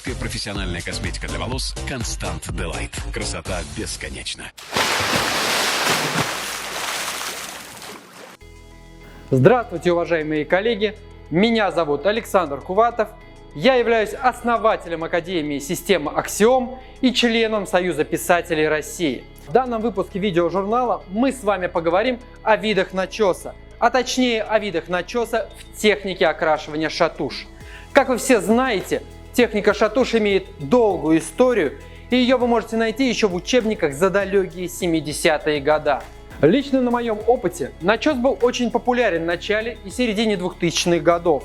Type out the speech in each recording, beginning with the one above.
Женская профессиональная косметика для волос Constant Delight. Красота бесконечна. Здравствуйте, уважаемые коллеги! Меня зовут Александр Куватов. Я являюсь основателем Академии системы Axiom и членом Союза писателей России. В данном выпуске видеожурнала мы с вами поговорим о видах начеса, а точнее о видах начеса в технике окрашивания шатуш. Как вы все знаете, техника шатуш имеет долгую историю, и ее вы можете найти еще в учебниках за далекие 70-е годы. Лично на моем опыте начес был очень популярен в начале и середине 2000-х годов,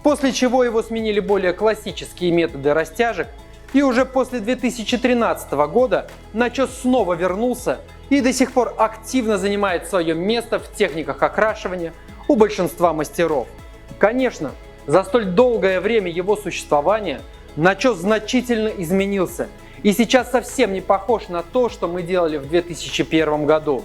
после чего его сменили более классические методы растяжек, и уже после 2013 года начес снова вернулся и до сих пор активно занимает свое место в техниках окрашивания у большинства мастеров. Конечно, за столь долгое время его существования начес значительно изменился и сейчас совсем не похож на то, что мы делали в 2001 году.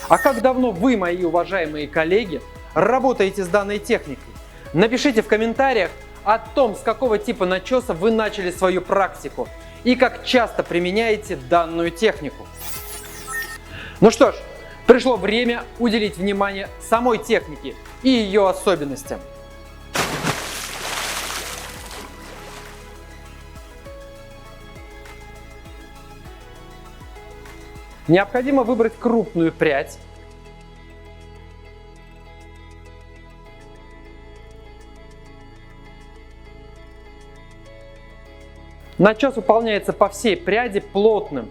А как давно вы, мои уважаемые коллеги, работаете с данной техникой? Напишите в комментариях о том, с какого типа начеса вы начали свою практику и как часто применяете данную технику. Ну что ж, пришло время уделить внимание самой технике и ее особенностям. Необходимо выбрать крупную прядь. Начес выполняется по всей пряди плотным.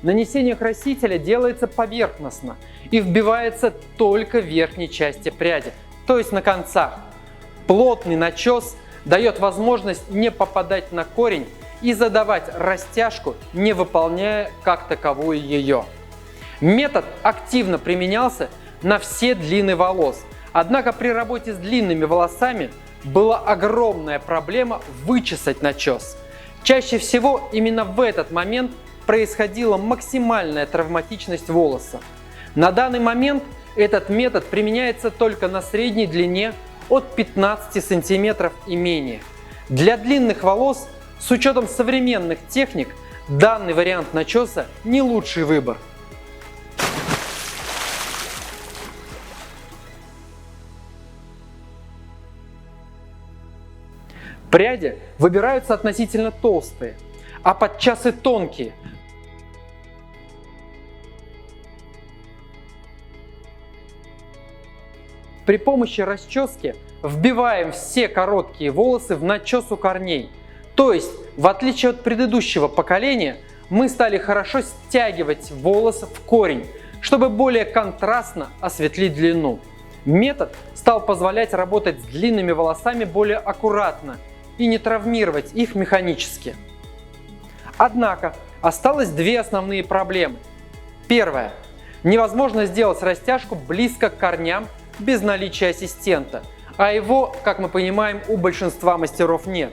Нанесение красителя делается поверхностно и вбивается только в верхней части пряди, то есть на концах. Плотный начес дает возможность не попадать на корень и задавать растяжку, не выполняя как таковую ее. Метод активно применялся на все длины волос, однако при работе с длинными волосами была огромная проблема вычесать начес. Чаще всего именно в этот момент происходила максимальная травматичность волоса. На данный момент этот метод применяется только на средней длине от 15 см и менее. Для длинных волос с учетом современных техник данный вариант начеса не лучший выбор. Пряди выбираются относительно толстые, а подчас и тонкие. При помощи расчески вбиваем все короткие волосы в начес у корней. То есть, в отличие от предыдущего поколения, мы стали хорошо стягивать волосы в корень, чтобы более контрастно осветлить длину. Метод стал позволять работать с длинными волосами более аккуратно и не травмировать их механически. Однако, осталось две основные проблемы. Первая. Невозможно сделать растяжку близко к корням без наличия ассистента, а его, как мы понимаем, у большинства мастеров нет.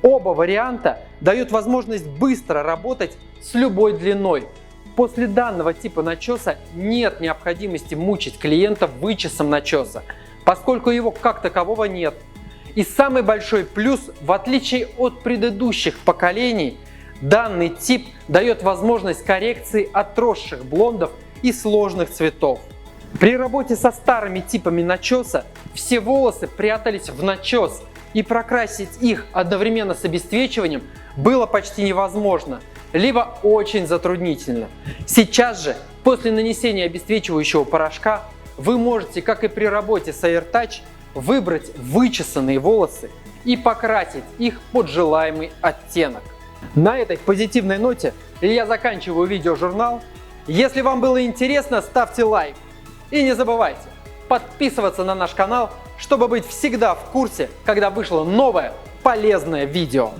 Оба варианта дают возможность быстро работать с любой длиной. После данного типа начеса нет необходимости мучить клиента вычесом начеса, поскольку его как такового нет. И самый большой плюс, в отличие от предыдущих поколений, данный тип дает возможность коррекции отросших блондов и сложных цветов. При работе со старыми типами начеса все волосы прятались в начес, и прокрасить их одновременно с обесцвечиванием было почти невозможно, либо очень затруднительно. Сейчас же, после нанесения обесцвечивающего порошка, вы можете, как и при работе с AirTouch, выбрать вычесанные волосы и покрасить их под желаемый оттенок. На этой позитивной ноте я заканчиваю видеожурнал. Если вам было интересно, ставьте лайк. И не забывайте подписываться на наш канал, чтобы быть всегда в курсе, когда вышло новое полезное видео.